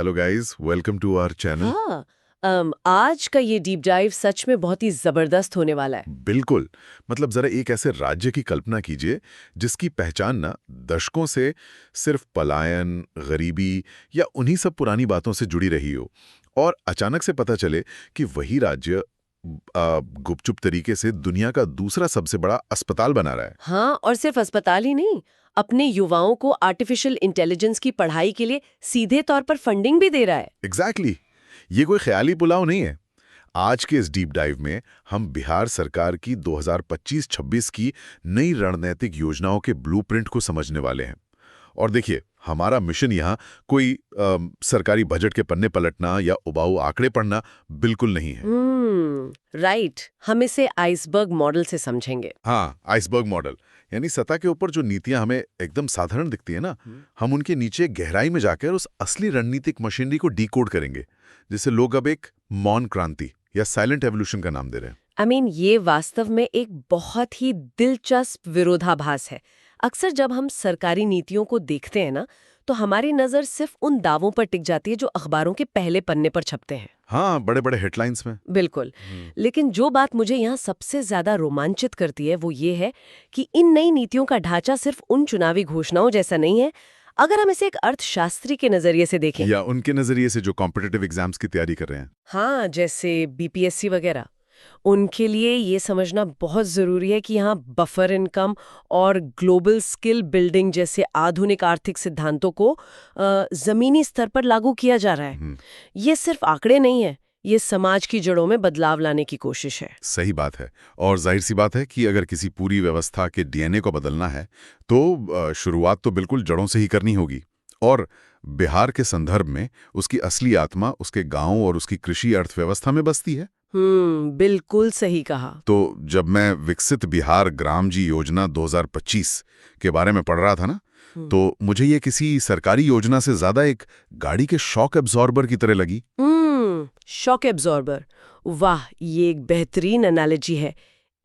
Hello guys, welcome to our channel. हाँ आज का ये डीप डाइव सच में बहुत ही जबरदस्त होने वाला है। बिल्कुल। मतलब जरा एक ऐसे राज्य की कल्पना कीजिए जिसकी पहचान ना दशकों से सिर्फ पलायन, गरीबी या उन्हीं सब पुरानी बातों से जुड़ी रही हो, और अचानक से पता चले कि वही राज्य गुपचुप तरीके से दुनिया का दूसरा सबसे बड़ा अस्पताल बना रहा है। हाँ, और सिर्फ अस्पताल ही नहीं, अपने युवाओं को आर्टिफिशियल इंटेलिजेंस की पढ़ाई के लिए सीधे तौर पर फंडिंग भी दे रहा है। एग्जैक्टली ये कोई ख्याली पुलाव नहीं है। आज के इस डीप डाइव में हम बिहार सरकार की 2025-26 की नई रणनीतिक योजनाओं के ब्लूप्रिंट को समझने वाले हैं। और देखिए, हमारा मिशन यहाँ कोई सरकारी बजट के पन्ने पलटना या उबाऊ आंकड़े पढ़ना बिल्कुल नहीं है। राइट, हम इसे आइसबर्ग मॉडल से समझेंगे। हाँ, आइसबर्ग मॉडल, यानी सतह के ऊपर जो नीतियां हमें एकदम साधारण दिखती है ना, हम उनके नीचे गहराई में जाकर उस असली रणनीतिक मशीनरी को डिकोड करेंगे, जिसे लोग अब एक मौन क्रांति या साइलेंट एवोल्यूशन का नाम दे रहे हैं। ये वास्तव में एक बहुत ही दिलचस्प विरोधाभास है। अक्सर जब हम सरकारी नीतियों को देखते हैं ना, तो हमारी नजर सिर्फ उन दावों पर टिक जाती है जो अखबारों के पहले पन्ने पर छपते हैं। हाँ, बड़े बड़े हेडलाइंस में। बिल्कुल। लेकिन जो बात मुझे यहाँ सबसे ज्यादा रोमांचित करती है वो ये है कि इन नई नीतियों का ढांचा सिर्फ उन चुनावी घोषणाओं जैसा नहीं है। अगर हम इसे एक अर्थशास्त्री के नजरिए से देखें, या उनके नजरिए से जो कॉम्पिटिटिव एग्जाम्स की तैयारी कर रहे हैं। हाँ, जैसे बीपीएससी वगैरह, उनके लिए ये समझना बहुत जरूरी है कि यहाँ बफर इनकम और ग्लोबल स्किल बिल्डिंग जैसे आधुनिक आर्थिक सिद्धांतों को जमीनी स्तर पर लागू किया जा रहा है। ये सिर्फ आंकड़े नहीं है, ये समाज की जड़ों में बदलाव लाने की कोशिश है। सही बात है। और जाहिर सी बात है कि अगर किसी पूरी व्यवस्था के डीएनए को बदलना है तो शुरुआत तो बिल्कुल जड़ों से ही करनी होगी। और बिहार के संदर्भ में उसकी असली आत्मा उसके गांव और उसकी कृषि अर्थव्यवस्था में बसती है। बिल्कुल सही कहा। तो जब मैं विकसित बिहार ग्राम जी योजना 2025 के बारे में पढ़ रहा था ना, तो मुझे ये किसी सरकारी योजना से ज्यादा एक गाड़ी के शॉक एब्जॉर्बर की तरह लगी। शॉक एब्जॉर्बर, वाह, ये एक बेहतरीन एनालॉजी है।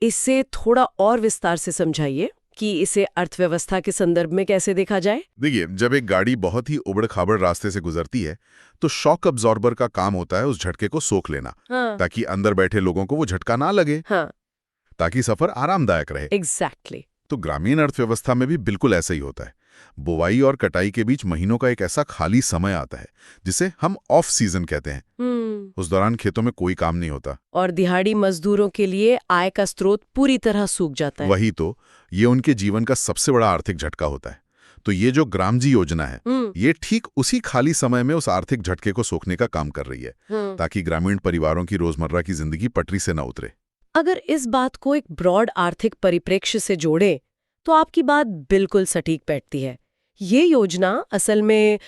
इसे थोड़ा और विस्तार से समझाइए कि इसे अर्थव्यवस्था के संदर्भ में कैसे देखा जाए। देखिए, जब एक गाड़ी बहुत ही उबड़-खाबड़ रास्ते से गुजरती है तो शॉक अब्जॉर्बर का काम होता है उस झटके को सोख लेना। हाँ। ताकि अंदर बैठे लोगों को वो झटका ना लगे। हाँ। ताकि सफर आरामदायक रहे। एग्जैक्टली। तो ग्रामीण अर्थव्यवस्था में भी बिल्कुल ऐसा ही होता है। बुवाई और कटाई के बीच महीनों का एक ऐसा खाली समय आता है जिसे हम ऑफ सीजन कहते हैं। उस दौरान खेतों में कोई काम नहीं होता और दिहाड़ी मजदूरों के लिए आय का स्रोत पूरी तरह सूख जाता है। वही तो, ये उनके जीवन का सबसे बड़ा आर्थिक झटका होता है। तो ये जो ग्राम जी योजना है, ये ठीक उसी खाली समय में उस आर्थिक झटके को सोखने का काम कर रही है, ताकि ग्रामीण परिवारों की रोजमर्रा की जिंदगी पटरी से न उतरे। अगर इस बात को एक ब्रॉड आर्थिक परिप्रेक्ष्य से जोड़े तो आपकी बात बिल्कुल सटीक बैठती है। ये योजना असल में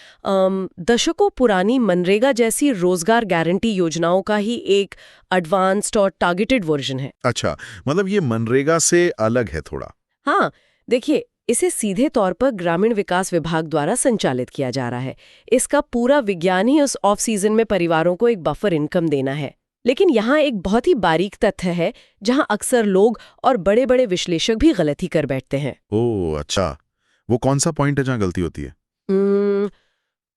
दशकों पुरानी मनरेगा जैसी रोजगार गारंटी योजनाओं का ही एक एडवांस्ड और टारगेटेड वर्जन है। अच्छा, मतलब ये मनरेगा से अलग है थोड़ा। हाँ, देखिए, इसे सीधे तौर पर ग्रामीण विकास विभाग द्वारा संचालित किया जा रहा है। इसका पूरा विज्ञान ही उस ऑफ सीजन में परिवारों को एक बफर इनकम देना है। लेकिन यहाँ एक बहुत ही बारीक तथ्य है जहाँ अक्सर लोग और बड़े बड़े विश्लेषक भी गलती कर बैठते हैं। ओह अच्छा, वो कौन सा पॉइंट है जहाँ गलती होती है?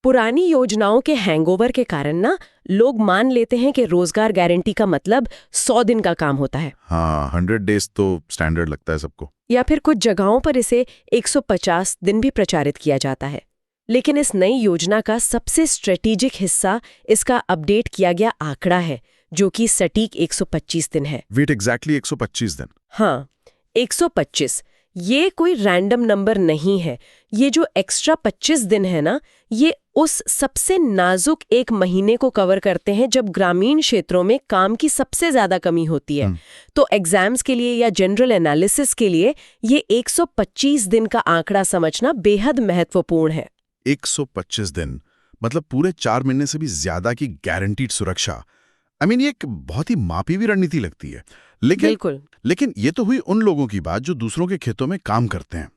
पुरानी योजनाओं के हैंगओवर के कारण ना लोग मान लेते हैं कि रोजगार गारंटी का मतलब 100 दिन का काम होता है। हाँ, 100 डेज तो स्टैंडर्ड लगता है सबको। या फिर कुछ जगहों पर इसे 150 दिन भी प्रचारित किया जाता है। लेकिन इस नई योजना का सबसे स्ट्रेटेजिक हिस्सा इसका अपडेट किया गया आंकड़ा है, जो कि सटीक 125 दिन है। वेट, एग्जैक्टली 125 दिन? हाँ, 125। ये कोई रैंडम नंबर नहीं है। ये जो एक्स्ट्रा 25 दिन है ना, ये उस सबसे नाजुक एक महीने को कवर करते हैं जब ग्रामीण क्षेत्रों में काम की सबसे ज्यादा कमी होती है। तो एग्जाम्स के लिए या जनरल एनालिसिस के लिए ये 125 दिन का आंकड़ा समझना बेहद महत्वपूर्ण है। 125 दिन मतलब पूरे 4 महीने से भी ज्यादा की गारंटीड सुरक्षा। ये एक बहुत ही मापी हुई रणनीति लगती है। लेकिन ये तो हुई उन लोगों की बात जो दूसरों के खेतों में काम करते हैं।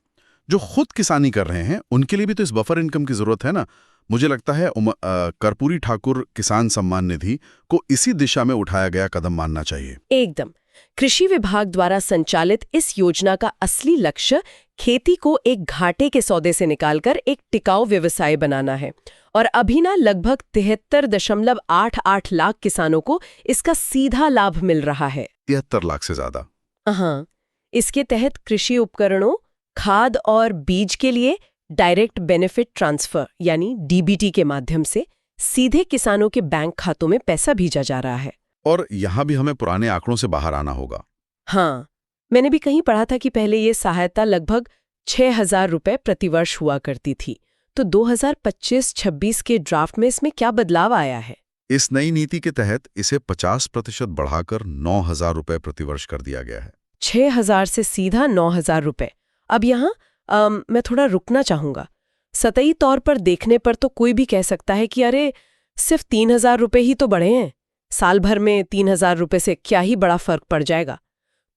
जो खुद किसानी कर रहे हैं उनके लिए भी तो इस बफर इनकम की जरूरत है ना। मुझे लगता है कर्पूरी ठाकुर किसान सम्मान निधि को इसी दिशा में उठाया गया कदम मानना चाहिए। एकदम। कृषि विभाग द्वारा संचालित इस योजना का असली लक्ष्य खेती को एक घाटे के सौदे से निकालकर एक टिकाऊ व्यवसाय बनाना है। और अभी ना लगभग 73.88 लाख किसानों को इसका सीधा लाभ मिल रहा है। 73 लाख से ज्यादा। हाँ, इसके तहत कृषि उपकरणों, खाद और बीज के लिए डायरेक्ट बेनिफिट ट्रांसफर यानी डीबीटी के माध्यम से सीधे किसानों के बैंक खातों में पैसा भेजा जा रहा है। और यहाँ भी हमें पुराने आंकड़ों से बाहर आना होगा। हाँ, मैंने भी कहीं पढ़ा था कि पहले ये सहायता लगभग 6,000 रुपए प्रतिवर्ष हुआ करती थी। तो 2025-26 के ड्राफ्ट में इसमें क्या बदलाव आया है? इस नई नीति के तहत इसे 50% बढ़ाकर 9,000 रुपए प्रतिवर्ष कर दिया गया है। 6,000 से सीधा 9,000 रुपए। अब यहाँ मैं थोड़ा रुकना चाहूंगा। सतही तौर पर देखने पर तो कोई भी कह सकता है कि अरे सिर्फ 3,000 रुपए ही तो बढ़े हैं, साल भर में 3,000 रुपए से क्या ही बड़ा फर्क पड़ जाएगा।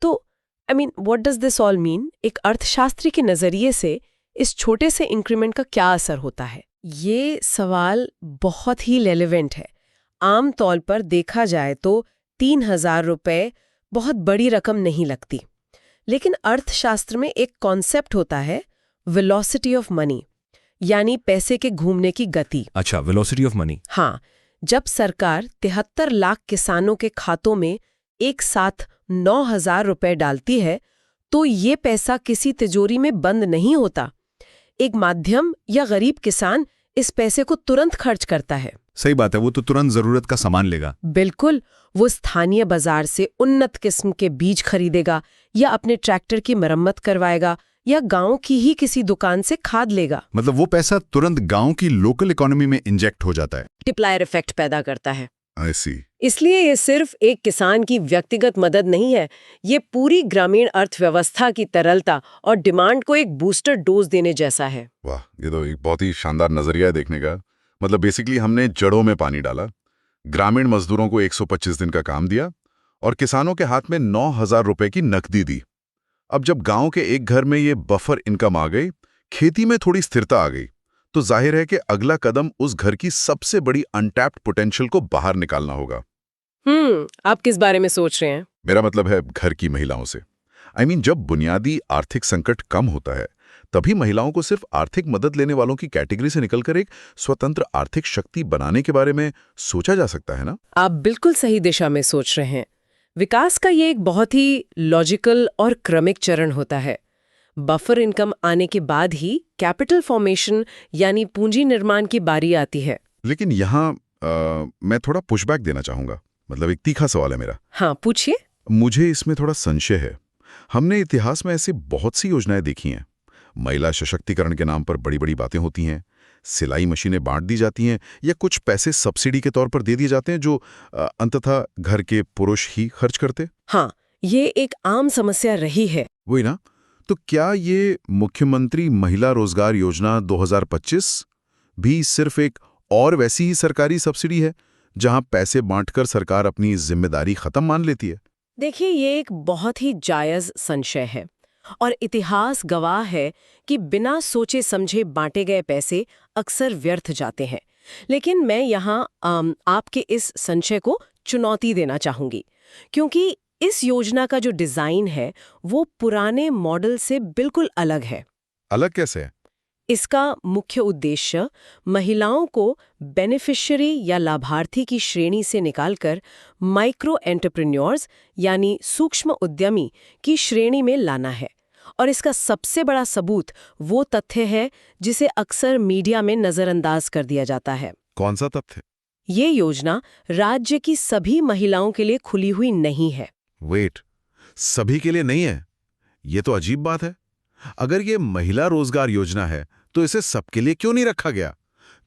तो what does this all mean? एक अर्थशास्त्री के नजरिए से इस छोटे से इंक्रीमेंट का क्या असर होता है? ये सवाल बहुत ही रेलेवेंट है। आम तौर पर देखा जाए तो 3,000 रुपए बहुत बड़ी रकम नहीं लगती, लेकिन अर्थशास्त्र में एक कॉन्सेप्ट होता है वेलोसिटी ऑफ मनी, यानी पैसे के घूमने की गति। अच्छा, वेलोसिटी ऑफ मनी। हाँ, जब सरकार 73 लाख किसानों के खातों में एक साथ 9,000 रुपए डालती है तो ये पैसा किसी तिजोरी में बंद नहीं होता। एक माध्यम या गरीब किसान इस पैसे को तुरंत खर्च करता है। सही बात है, वो तो तुरंत जरूरत का सामान लेगा। बिल्कुल, वो स्थानीय बाजार से उन्नत किस्म के बीज खरीदेगा या अपने ट्रैक्टर की मरम्मत करवाएगा या गांव की ही किसी दुकान से खाद लेगा। मतलब वो पैसा तुरंत गांव की लोकल इकोनॉमी में इंजेक्ट हो जाता है, मल्टीप्लायर इफेक्ट पैदा करता है। I see। इसलिए ये सिर्फ एक किसान की व्यक्तिगत मदद नहीं है, ये पूरी ग्रामीण अर्थव्यवस्था की तरलता और डिमांड को एक बूस्टर डोज देने जैसा है। वाह, ये तो एक बहुत ही शानदार नजरिया है देखने का। मतलब बेसिकली हमने जड़ों में पानी डाला, ग्रामीण मजदूरों को 125 दिन का काम दिया और किसानों के हाथ में 9,000 रुपए की नकदी दी। अब जब गांव के एक घर में ये बफर इनकम आ गई, खेती में थोड़ी स्थिरता आ गई, तो जाहिर है कि अगला कदम उस घर की सबसे बड़ी अनटैप्ड पोटेंशियल को बाहर निकालना होगा। आप किस बारे में सोच रहे हैं? मेरा मतलब है घर की महिलाओं से। जब बुनियादी आर्थिक संकट कम होता है, तभी महिलाओं को सिर्फ आर्थिक मदद लेने वालों की कैटेगरी से निकलकर एक स्वतंत्र आर्थिक शक्ति बनाने के बारे में सोचा जा सकता है ना? आप बिल्कुल सही दिशा में सोच रहे हैं। विकास का ये एक बहुत ही लॉजिकल और क्रमिक चरण होता है। बफर इनकम आने के बाद ही कैपिटल फॉर्मेशन यानी पूंजी निर्माण की बारी आती है। लेकिन यहाँ मैं थोड़ा पुशबैक देना चाहूंगा। मतलब एक तीखा सवाल है मेरा। हाँ, पूछिए। मुझे इसमें थोड़ा संशय है। हमने इतिहास में ऐसी बहुत सी योजनाएं देखी हैं। महिला सशक्तिकरण के नाम पर बड़ी बड़ी बातें होती हैं, सिलाई मशीनें बांट दी जाती हैं या कुछ पैसे सब्सिडी के तौर पर दे दिए जाते हैं जो अंततः घर के पुरुष ही खर्च करते। हाँ, ये एक आम समस्या रही है। वही ना? तो क्या ये मुख्यमंत्री महिला रोजगार योजना 2025 भी सिर्फ एक और वैसी ही सरकारी सब्सिडी है जहां पैसे बांटकर सरकार अपनी जिम्मेदारी खत्म मान लेती है? देखिए, ये एक बहुत ही जायज संशय है और इतिहास गवाह है कि बिना सोचे समझे बांटे गए पैसे अक्सर व्यर्थ जाते हैं। लेकिन मैं यहाँ आपके इस संशय को चुनौती देना चाहूंगी, क्योंकि इस योजना का जो डिजाइन है वो पुराने मॉडल से बिल्कुल अलग है। अलग कैसे है? इसका मुख्य उद्देश्य महिलाओं को बेनिफिशियरी या लाभार्थी की श्रेणी से निकालकर माइक्रो एंटरप्रेन्योर्स यानी सूक्ष्म उद्यमी की श्रेणी में लाना है। और इसका सबसे बड़ा सबूत वो तथ्य है जिसे अक्सर मीडिया में नजरअंदाज कर दिया जाता है। कौन सा तथ्य? ये योजना राज्य की सभी महिलाओं के लिए खुली हुई नहीं है। वेट, सभी के लिए नहीं है? ये तो अजीब बात है। अगर ये महिला रोजगार योजना है तो इसे सबके लिए क्यों नहीं रखा गया?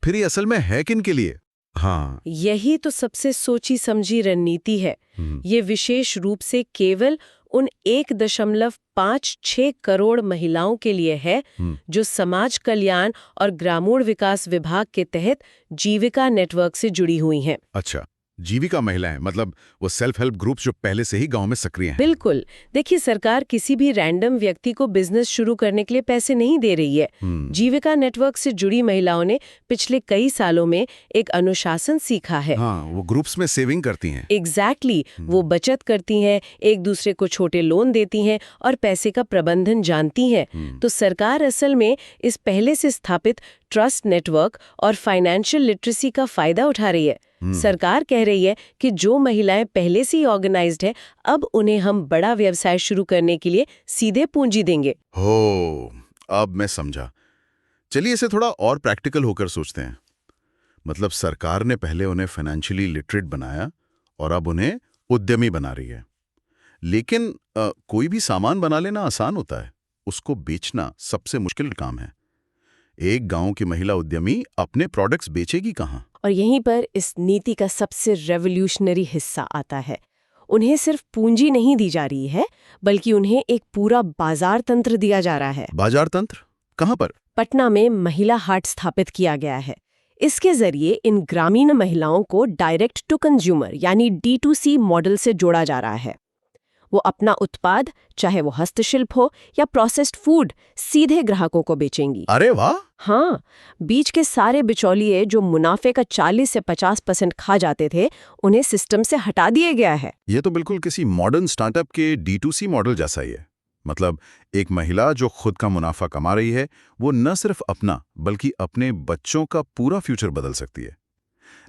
फिर ये असल में है किन के लिए? हाँ, यही तो सबसे सोची समझी रणनीति है। ये विशेष रूप से केवल उन 1.56 करोड़ महिलाओं के लिए है जो समाज कल्याण और ग्रामीण विकास विभाग के तहत जीविका नेटवर्क से जुड़ी हुई हैं। अच्छा, जीविका महिलाएं, मतलब वो सेल्फ हेल्प ग्रुप्स जो पहले से ही गांव में सक्रिय हैं। बिल्कुल। देखिए, सरकार किसी भी रैंडम व्यक्ति को बिजनेस शुरू करने के लिए पैसे नहीं दे रही है। जीविका नेटवर्क से जुड़ी महिलाओं ने पिछले कई सालों में एक अनुशासन सीखा है। हाँ, वो ग्रुप्स में सेविंग करती हैं। एग्जैक्टली वो बचत करती हैं, एक दूसरे को छोटे लोन देती हैं और पैसे का प्रबंधन जानती हैं। तो सरकार असल में इस पहले से स्थापित ट्रस्ट नेटवर्क और फाइनेंशियल लिटरेसी का फायदा उठा रही है। सरकार कह रही है कि जो महिलाएं पहले से ही ऑर्गेनाइज्ड है, अब उन्हें हम बड़ा व्यवसाय शुरू करने के लिए सीधे पूंजी देंगे। हो, अब मैं समझा। चलिए इसे थोड़ा और प्रैक्टिकल होकर सोचते हैं। मतलब सरकार ने पहले उन्हें फाइनेंशियली लिटरेट बनाया और अब उन्हें उद्यमी बना रही है। लेकिन कोई भी सामान बना लेना आसान होता है, उसको बेचना सबसे मुश्किल काम है। एक गांव की महिला उद्यमी अपने प्रोडक्ट्स बेचेगी कहाँ? और यहीं पर इस नीति का सबसे रेवोल्यूशनरी हिस्सा आता है। उन्हें सिर्फ पूंजी नहीं दी जा रही है, बल्कि उन्हें एक पूरा बाजार तंत्र दिया जा रहा है। बाजार तंत्र? कहाँ पर? पटना में महिला हाट स्थापित किया गया है। इसके जरिए इन ग्रामीण महिलाओं को डायरेक्ट टू कंज्यूमर यानी D2C मॉडल से जोड़ा जा रहा है। वो अपना उत्पाद, चाहे वो हस्तशिल्प हो या प्रोसेस्ड फूड, सीधे ग्राहकों को बेचेंगी। अरे वाह! हाँ, बीच के सारे बिचौलिए जो मुनाफे का 40 से 50% खा जाते थे, उन्हें सिस्टम से हटा दिया गया है। ये तो बिल्कुल किसी मॉडर्न स्टार्टअप के D2C मॉडल जैसा ही है। मतलब एक महिला जो खुद का मुनाफा कमा रही है, वो न सिर्फ अपना बल्कि अपने बच्चों का पूरा फ्यूचर बदल सकती है।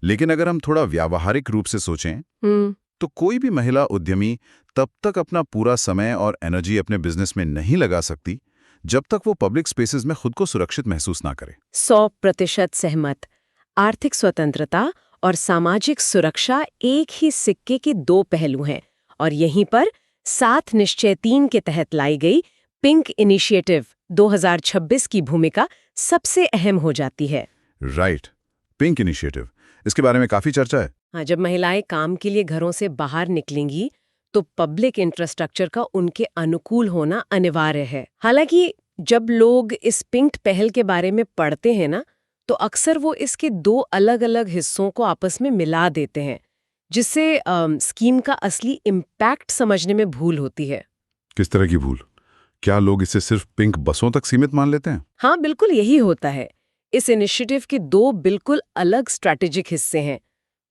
लेकिन अगर हम थोड़ा व्यावहारिक रूप से सोचें तो कोई भी महिला उद्यमी तब तक अपना पूरा समय और एनर्जी अपने बिजनेस में नहीं लगा सकती जब तक वो पब्लिक स्पेसेस में खुद को सुरक्षित महसूस ना करे। 100% सहमत। आर्थिक स्वतंत्रता और सामाजिक सुरक्षा एक ही सिक्के के दो पहलू हैं, और यहीं पर 7 निश्चय 3 के तहत लाई गई पिंक इनिशिएटिव 2026 की भूमिका सबसे अहम हो जाती है। राइट, पिंक इनिशिएटिव, इसके बारे में काफी चर्चा है। हाँ, जब महिलाएं काम के लिए घरों से बाहर निकलेंगी तो पब्लिक इंफ्रास्ट्रक्चर का उनके अनुकूल होना अनिवार्य है। हालांकि जब लोग इस पिंक पहल के बारे में पढ़ते हैं ना, तो अक्सर वो इसके 2 अलग-अलग हिस्सों को आपस में मिला देते हैं, जिससे स्कीम का असली इम्पैक्ट समझने में भूल होती है। किस तरह की भूल? क्या लोग इसे सिर्फ पिंक बसों तक सीमित मान लेते हैं? हाँ, बिल्कुल यही होता है। इस इनिशिएटिव के 2 बिल्कुल अलग स्ट्रैटेजिक हिस्से हैं,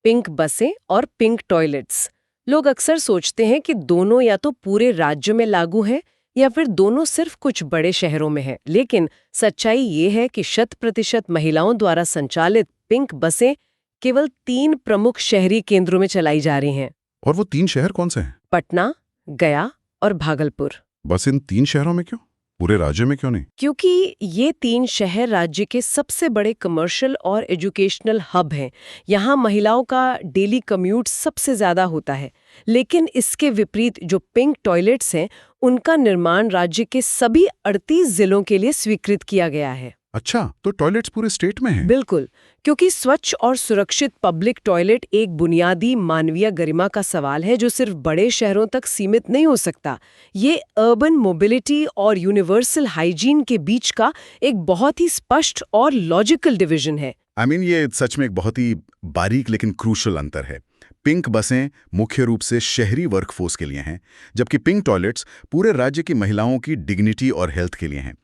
पिंक बसें और पिंक टॉयलेट्स। लोग अक्सर सोचते हैं कि दोनों या तो पूरे राज्य में लागू हैं या फिर दोनों सिर्फ कुछ बड़े शहरों में हैं। लेकिन सच्चाई ये है कि 100% महिलाओं द्वारा संचालित पिंक बसें केवल 3 प्रमुख शहरी केंद्रों में चलाई जा रही हैं। और वो 3 शहर कौन से हैं? पटना, गया और भागलपुर। बस इन 3 शहरों में क्यों? पूरे राज्य में क्यों नहीं? क्योंकि ये 3 शहर राज्य के सबसे बड़े कमर्शियल और एजुकेशनल हब हैं। यहाँ महिलाओं का डेली कम्यूट सबसे ज्यादा होता है। लेकिन इसके विपरीत जो पिंक टॉयलेट्स हैं, उनका निर्माण राज्य के सभी 38 जिलों के लिए स्वीकृत किया गया है। अच्छा, तो टॉयलेट्स पूरे स्टेट में हैं? बिल्कुल, क्योंकि स्वच्छ और सुरक्षित पब्लिक टॉयलेट एक बुनियादी मानवीय गरिमा का सवाल है जो सिर्फ बड़े शहरों तक सीमित नहीं हो सकता। ये अर्बन मोबिलिटी और यूनिवर्सल हाइजीन के बीच का एक बहुत ही स्पष्ट और लॉजिकल डिवीजन है। ये सच में एक बहुत ही बारीक लेकिन क्रूशल अंतर है। पिंक बसें मुख्य रूप से शहरी वर्कफोर्स के लिए हैं, जबकि पिंक टॉयलेट्स पूरे राज्य की महिलाओं की डिग्निटी और हेल्थ के लिए हैं।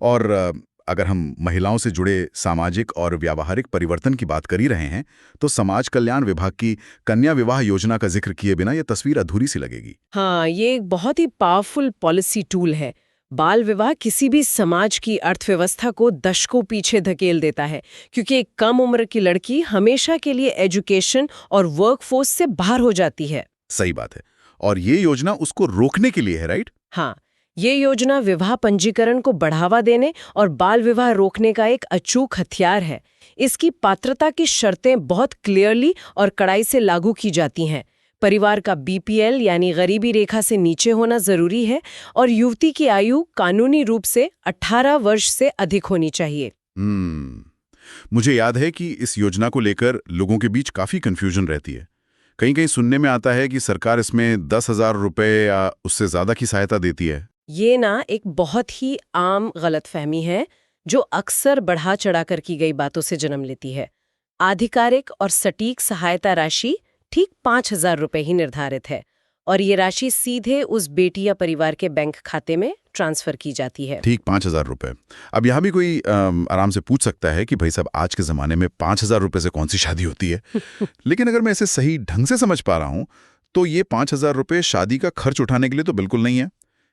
और अगर हम महिलाओं से जुड़े सामाजिक और व्यावहारिक परिवर्तन की बात कर ही रहे हैं, तो समाज कल्याण विभाग की कन्या विवाह योजना का जिक्र किए बिना यह तस्वीर अधूरी सी लगेगी। हाँ, ये एक बहुत ही पावरफुल पॉलिसी टूल है। बाल विवाह किसी भी समाज की अर्थव्यवस्था को दशकों पीछे धकेल देता है, क्योंकि एक कम उम्र की लड़की हमेशा के लिए एजुकेशन और वर्कफोर्स से बाहर हो जाती है। सही बात है। और ये योजना उसको रोकने के लिए है, राइट? हाँ, ये योजना विवाह पंजीकरण को बढ़ावा देने और बाल विवाह रोकने का एक अचूक हथियार है। इसकी पात्रता की शर्तें बहुत क्लियरली और कड़ाई से लागू की जाती हैं। परिवार का BPL यानी गरीबी रेखा से नीचे होना जरूरी है और युवती की आयु कानूनी रूप से 18 वर्ष से अधिक होनी चाहिए। मुझे याद है कि इस योजना को लेकर लोगों के बीच काफी कंफ्यूजन रहती है। कहीं कहीं सुनने में आता है कि सरकार इसमें 10,000 रुपए या उससे ज्यादा की सहायता देती है। ये ना एक बहुत ही आम गलतफहमी है जो अक्सर बढ़ा चढ़ाकर की गई बातों से जन्म लेती है। आधिकारिक और सटीक सहायता राशि ठीक 5,000 रुपए ही निर्धारित है और ये राशि सीधे उस बेटी या परिवार के बैंक खाते में ट्रांसफर की जाती है। ठीक 5,000 रुपए। अब यहाँ भी कोई आराम से पूछ सकता है कि भाई साहब आज के ज़माने में 5,000 रुपए से कौन सी शादी होती है। लेकिन अगर मैं इसे सही ढंग से समझ पा रहा हूँ तो ये 5,000 रुपए शादी का खर्च उठाने के लिए तो बिल्कुल नहीं है।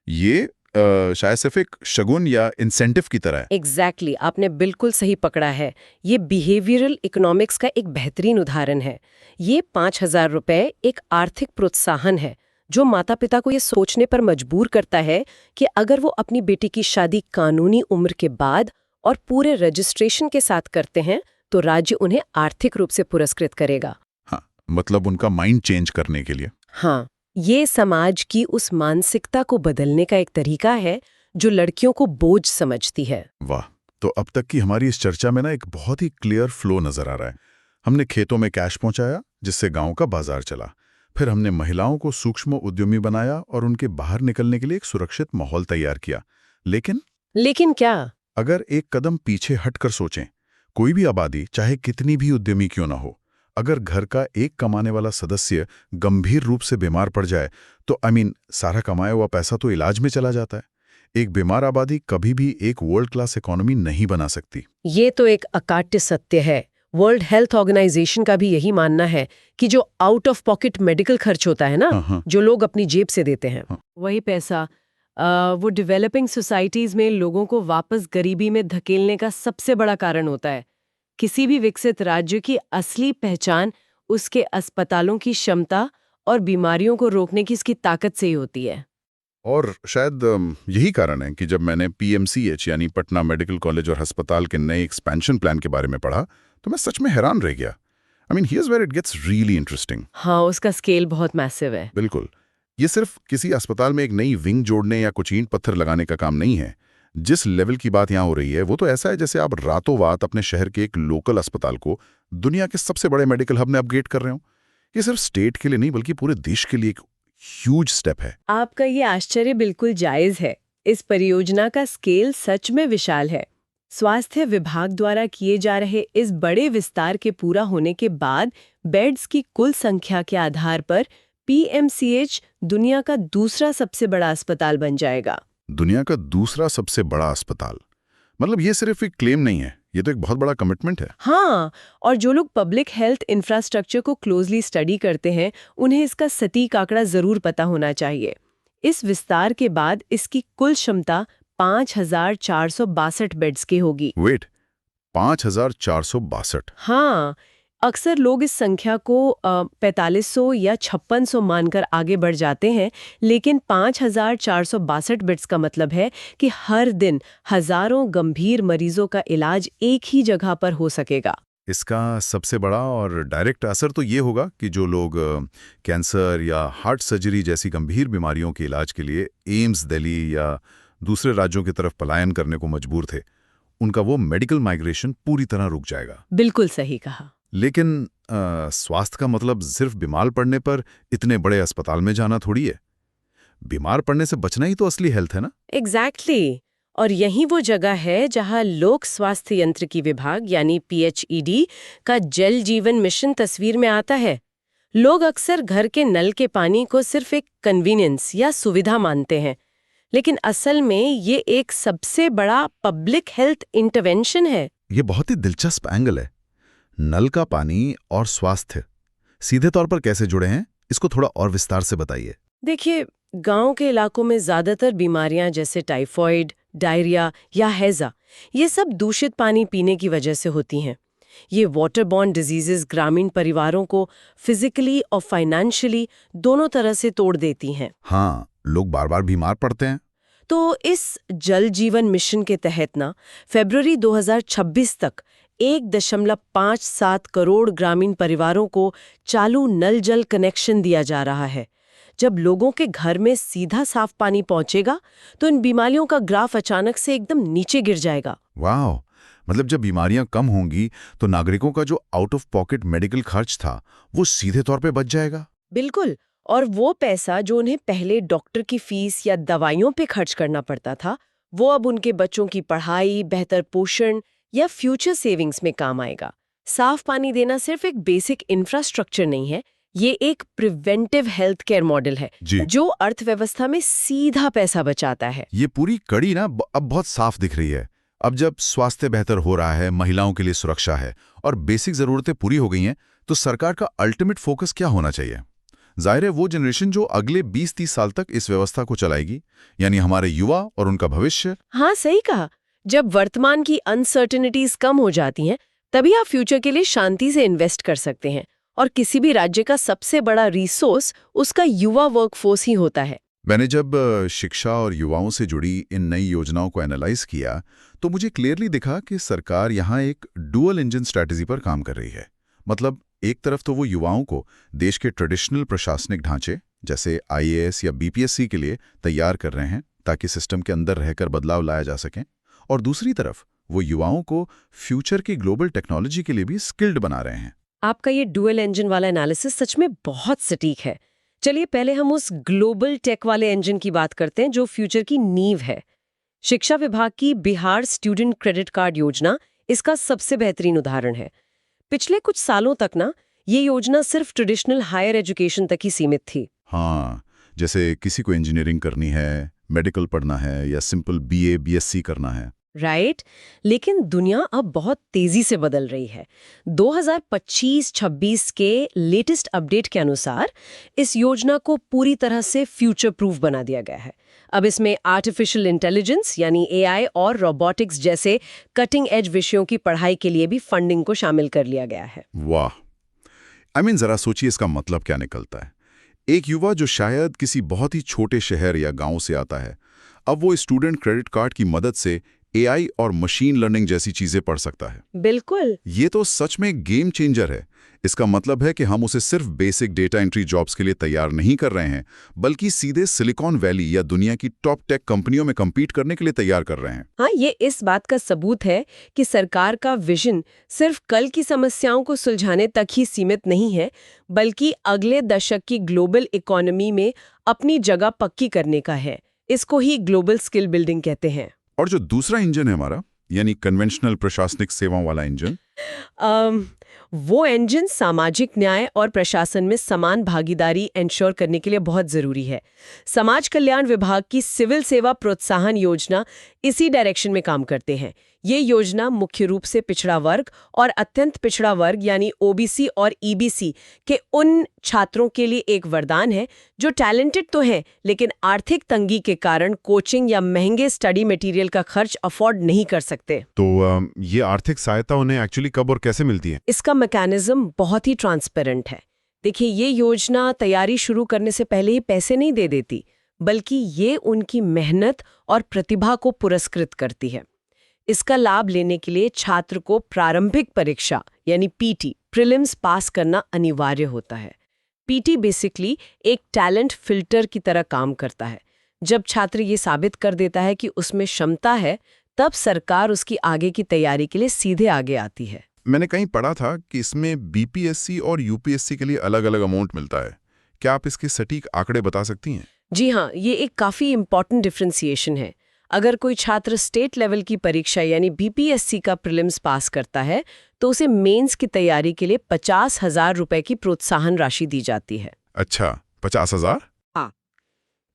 ये शायद सिर्फ एक शगुन या इंसेंटिव की तरह है। एग्जैक्टली, आपने बिल्कुल सही पकड़ा है। ये बिहेवियरल इकोनॉमिक्स का एक बेहतरीन उदाहरण है। ये 5,000 रुपए एक आर्थिक प्रोत्साहन है जो माता पिता को ये सोचने पर मजबूर करता है कि अगर वो अपनी बेटी की शादी कानूनी उम्र के बाद और पूरे रजिस्ट्रेशन के साथ करते हैं तो राज्य उन्हें आर्थिक रूप से पुरस्कृत करेगा। हाँ, मतलब उनका माइंड चेंज करने के लिए। हाँ, ये समाज की उस मानसिकता को बदलने का एक तरीका है जो लड़कियों को बोझ समझती है। वाह, तो अब तक की हमारी इस चर्चा में ना एक बहुत ही क्लियर फ्लो नजर आ रहा है। हमने खेतों में कैश पहुंचाया जिससे गांव का बाजार चला, फिर हमने महिलाओं को सूक्ष्म उद्यमी बनाया और उनके बाहर निकलने के लिए एक सुरक्षित माहौल तैयार किया। लेकिन क्या? अगर एक कदम पीछे हटकर सोचें, कोई भी आबादी चाहे कितनी भी उद्यमी क्यों ना हो, अगर घर का एक कमाने वाला सदस्य गंभीर रूप से बीमार पड़ जाए तो सारा कमाया हुआ पैसा तो इलाज में चला जाता है। एक बीमार आबादी कभी भी एक वर्ल्ड क्लास इकोनॉमी नहीं बना सकती। ये तो एक अकाट्य सत्य है। वर्ल्ड हेल्थ ऑर्गेनाइजेशन का भी यही मानना है कि जो आउट ऑफ पॉकेट मेडिकल खर्च होता है ना, जो लोग अपनी जेब से देते हैं, वही पैसा वो डेवलपिंग सोसाइटीज में लोगों को वापस गरीबी में धकेलने का सबसे बड़ा कारण होता है। किसी भी विकसित राज्य की असली पहचान उसके अस्पतालों की क्षमता और बीमारियों को रोकने की इसकी ताकत से ही होती है। और शायद यही कारण है कि जब मैंने PMCH यानी पटना मेडिकल कॉलेज और अस्पताल के नए एक्सपेंशन प्लान के बारे में पढ़ा तो मैं सच में हैरान रह गया। Here's where it gets really interesting. हाँ, उसका स्केल बहुत मैसिव है। बिल्कुल, ये सिर्फ किसी अस्पताल में एक नई विंग जोड़ने या कुछ ईंट पत्थर लगाने का काम नहीं है। जिस लेवल की बात यहाँ हो रही है वो तो ऐसा है जैसे आप रातों रात अपने शहर के एक लोकल अस्पताल को दुनिया के सबसे बड़े मेडिकल हब में अपग्रेड कर रहे हो। ये सिर्फ स्टेट के लिए नहीं बल्कि पूरे देश के लिए एक ह्यूज स्टेप है। आपका ये आश्चर्य बिल्कुल जायज है। इस परियोजना का स्केल सच में विशाल है। स्वास्थ्य विभाग द्वारा किए जा रहे इस बड़े विस्तार के पूरा होने के बाद बेड्स की कुल संख्या के आधार पर PMCH दुनिया का दूसरा सबसे बड़ा अस्पताल बन जाएगा। दुनिया का दूसरा सबसे बड़ा अस्पताल, मतलब ये सिर्फ एक क्लेम नहीं है, ये तो एक बहुत बड़ा कमिटमेंट है। हाँ, और जो लोग पब्लिक हेल्थ इंफ्रास्ट्रक्चर को क्लोजली स्टडी करते हैं उन्हें इसका सटीक आंकड़ा जरूर पता होना चाहिए। इस विस्तार के बाद इसकी कुल क्षमता 5,462 बेड्स की होगी। वेट, 5,462? हाँ, अक्सर लोग इस संख्या को 4,500 या 5,600 मानकर आगे बढ़ जाते हैं, लेकिन 5,462 बेड्स का मतलब है कि हर दिन हजारों गंभीर मरीजों का इलाज एक ही जगह पर हो सकेगा। इसका सबसे बड़ा और डायरेक्ट असर तो ये होगा कि जो लोग कैंसर या हार्ट सर्जरी जैसी गंभीर बीमारियों के इलाज के लिए एम्स दिल्ली या दूसरे राज्यों की तरफ पलायन करने को मजबूर थे, उनका वो मेडिकल माइग्रेशन पूरी तरह रुक जाएगा। बिल्कुल सही कहा। लेकिन स्वास्थ्य का मतलब सिर्फ बीमार पड़ने पर इतने बड़े अस्पताल में जाना थोड़ी है। बीमार पड़ने से बचना ही तो असली हेल्थ है ना। एग्जैक्टली। और यही वो जगह है जहां लोक स्वास्थ्य यंत्रिकी विभाग यानी PHED का जल जीवन मिशन तस्वीर में आता है। लोग अक्सर घर के नल के पानी को सिर्फ एक कन्वीनियंस या सुविधा मानते हैं, लेकिन असल में ये एक सबसे बड़ा पब्लिक हेल्थ इंटरवेंशन है। ये बहुत ही दिलचस्प एंगल है। नल का पानी और स्वास्थ्य सीधे तौर पर कैसे जुड़े हैं, इसको थोड़ा और विस्तार से बताइए। देखिए, गांव के इलाकों में ज्यादातर बीमारियां जैसे टाइफॉइड, डायरिया या हैजा, ये सब दूषित पानी पीने की वजह से होती हैं। ये वाटरबॉर्न डिजीजेस ग्रामीण परिवारों को फिजिकली और फाइनेंशियली दोनों तरह से तोड़ देती हैं। हाँ, लोग बार बार बीमार पड़ते हैं। तो इस जल जीवन मिशन के तहत फरवरी 2026 तक 1.57 करोड़ ग्रामीण परिवारों को चालू नल जल कनेक्शन दिया जा रहा है। जब लोगों के घर में सीधा साफ पानी पहुंचेगा तो इन बीमारियों का ग्राफ अचानक से एकदम नीचे गिर जाएगा। वाह, मतलब जब बीमारियां कम होंगी तो नागरिकों का जो आउट ऑफ पॉकेट मेडिकल खर्च था वो सीधे तौर पे बच जाएगा। बिल्कुल, और वो पैसा जो उन्हें पहले डॉक्टर की फीस या दवाइयों पे खर्च करना पड़ता था, वो अब उनके बच्चों की पढ़ाई, बेहतर पोषण या फ्यूचर सेविंग्स में काम आएगा। साफ पानी देना सिर्फ एक बेसिक इंफ्रास्ट्रक्चर नहीं है, ये एक प्रिवेंटिव हेल्थ केयर मॉडल है जी। जो अर्थव्यवस्था में सीधा पैसा बचाता है। ये पूरी कड़ी ना अब बहुत साफ दिख रही है। अब जब स्वास्थ्य बेहतर हो रहा है, महिलाओं के लिए सुरक्षा है और बेसिक जरूरतें पूरी हो गई हैं, तो सरकार का अल्टीमेट फोकस क्या होना चाहिए? जाहिर है वो जनरेशन जो अगले 20-30 साल तक इस व्यवस्था को चलाएगी, यानी हमारे युवा और उनका भविष्य। हाँ, सही कहा। जब वर्तमान की अनसर्टेनिटीज कम हो जाती हैं, तभी आप फ्यूचर के लिए शांति से इन्वेस्ट कर सकते हैं। और किसी भी राज्य का सबसे बड़ा रिसोर्स उसका युवा वर्कफोर्स ही होता है। मैंने जब शिक्षा और युवाओं से जुड़ी इन नई योजनाओं को एनालाइज किया, तो मुझे क्लियरली दिखा कि सरकार यहाँ एक डुअल इंजन स्ट्रैटेजी पर काम कर रही है। मतलब एक तरफ तो वो युवाओं को देश के ट्रेडिशनल प्रशासनिक ढांचे जैसे IAS या BPSC के लिए तैयार कर रहे हैं ताकि सिस्टम के अंदर रहकर बदलाव लाया जा सके, और दूसरी तरफ वो युवाओं को फ्यूचर की ग्लोबल टेक्नोलॉजी के लिए भी स्किल्ड बना रहे हैं। आपका ये डुअल इंजन वाला एनालिसिस सच में बहुत सटीक है। चलिए पहले हम उस ग्लोबल टेक वाले इंजन की बात करते हैं जो फ्यूचर की नींव है। शिक्षा विभाग की बिहार स्टूडेंट क्रेडिट कार्ड योजना इसका सबसे बेहतरीन उदाहरण है। पिछले कुछ सालों तक ना ये योजना सिर्फ ट्रेडिशनल हायर एजुकेशन तक ही सीमित थी। हाँ, जैसे किसी को इंजीनियरिंग करनी है, मेडिकल पढ़ना है या सिंपल BA BSc करना है। राइट, लेकिन दुनिया अब बहुत तेजी से बदल रही है। 2025-26 के लेटेस्ट अपडेट के अनुसार इस योजना को पूरी तरह से फ्यूचर प्रूफ बना दिया गया है। अब इसमें आर्टिफिशियल इंटेलिजेंस यानी AI और रोबोटिक्स जैसे कटिंग एज विषयों की पढ़ाई के लिए भी फंडिंग को शामिल कर लिया गया है। वाह, जरा सोचिए इसका मतलब क्या निकलता है। एक युवा जो शायद किसी बहुत ही छोटे शहर या गांव से आता है, अब वो स्टूडेंट क्रेडिट कार्ड की मदद से AI और मशीन लर्निंग जैसी चीजें पढ़ सकता है। बिल्कुल, ये तो सच में गेम चेंजर है। इसका मतलब है कि हम उसे सिर्फ बेसिक डेटा एंट्री जॉब्स के लिए तैयार नहीं कर रहे हैं, बल्कि सीधे सिलिकॉन वैली या दुनिया की टॉप टेक कंपनियों में compete करने के लिए तैयार कर रहे हैं। हाँ, ये इस बात का सबूत है कि सरकार का विजन सिर्फ कल की समस्याओं को सुलझाने तक ही सीमित नहीं है, बल्कि अगले दशक की ग्लोबल इकोनॉमी में अपनी जगह पक्की करने का है। इसको ही ग्लोबल स्किल बिल्डिंग कहते हैं। और जो दूसरा इंजन है हमारा, यानी कन्वेंशनल प्रशासनिक सेवाओं वाला इंजन, वो इंजन सामाजिक न्याय और प्रशासन में समान भागीदारी इंश्योर करने के लिए बहुत जरूरी है। समाज कल्याण विभाग की सिविल सेवा प्रोत्साहन योजना इसी डायरेक्शन में काम करते हैं। ये योजना मुख्य रूप से पिछड़ा वर्ग और अत्यंत पिछड़ा वर्ग यानी OBC और EBC के उन छात्रों के लिए एक वरदान है जो टैलेंटेड तो हैं लेकिन आर्थिक तंगी के कारण कोचिंग या महंगे स्टडी मटेरियल का खर्च अफोर्ड नहीं कर सकते। तो ये आर्थिक सहायता उन्हें एक्चुअली कब और कैसे मिलती है? इसका मैकेनिज्म बहुत ही ट्रांसपेरेंट है। देखिए, ये योजना तैयारी शुरू करने से पहले ही पैसे नहीं दे देती, बल्कि ये उनकी मेहनत और प्रतिभा को पुरस्कृत करती है। इसका लाभ लेने के लिए छात्र को प्रारंभिक परीक्षा यानी PT प्रीलिम्स पास करना अनिवार्य होता है। PT बेसिकली एक टैलेंट फिल्टर की तरह काम करता है। जब छात्र ये साबित कर देता है कि उसमें क्षमता है, तब सरकार उसकी आगे की तैयारी के लिए सीधे आगे आती है। मैंने कहीं पढ़ा था कि इसमें BPSC और UPSC के लिए अलग-अलग अमाउंट मिलता है। क्या आप इसके सटीक आंकड़े बता सकती हैं? जी हाँ, ये एक काफी इम्पॉर्टेंट डिफ्रेंसिएशन है। अगर कोई छात्र स्टेट लेवल की परीक्षा यानी BPSC का प्रीलिम्स पास करता है, तो उसे मेंस की तैयारी के लिए 50,000 रुपए की प्रोत्साहन राशि दी जाती है। अच्छा, 50,000? हाँ,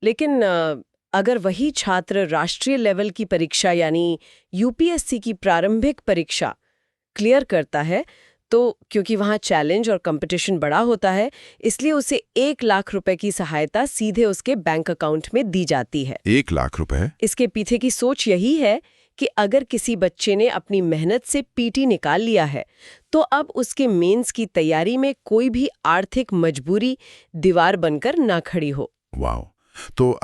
लेकिन अगर वही छात्र राष्ट्रीय लेवल की परीक्षा यानी UPSC की प्रारंभिक परीक्षा क्लियर करता है, तो क्योंकि वहाँ चैलेंज और कंपटीशन बड़ा होता है, इसलिए उसे 1 लाख रुपए की सहायता सीधे उसके बैंक अकाउंट में दी जाती है। 1 लाख रुपए? इसके पीछे की सोच यही है कि अगर किसी बच्चे ने अपनी मेहनत से PT निकाल लिया है, तो अब उसके मेंस की तैयारी में कोई भी आर्थिक मजबूरी दीवार बनकर ना खड़ी हो। वाओ, तो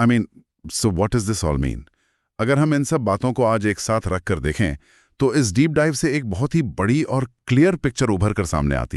so what is this all mean? अगर हम इन सब बातों को आज एक साथ रखकर देखें, तो इस डीप डाइव से एक बहुत ही बड़ी और क्लियर पिक्चर उभर कर सामने आती है।